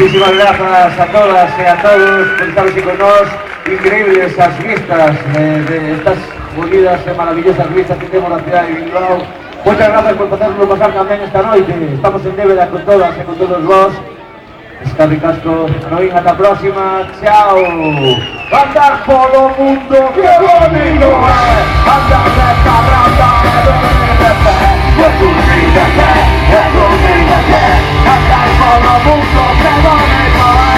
Muchísimas gracias a todas y a todos por estar aquí con nosotros. Increíbles esas vistas de estas unidas e maravillosas vistas que temos na cidade de Bilbao. Muchas gracias por podernos pasar tamén esta noite. Estamos en débeda con todas e con todos vos. Escarri casco, noín, ata a próxima. Chao. Andar polo mundo, que bonito é. Andar de carrata, de dormir de pé. De dormir de pé, de dormir de pé. Andar polo mundo, que bonito é.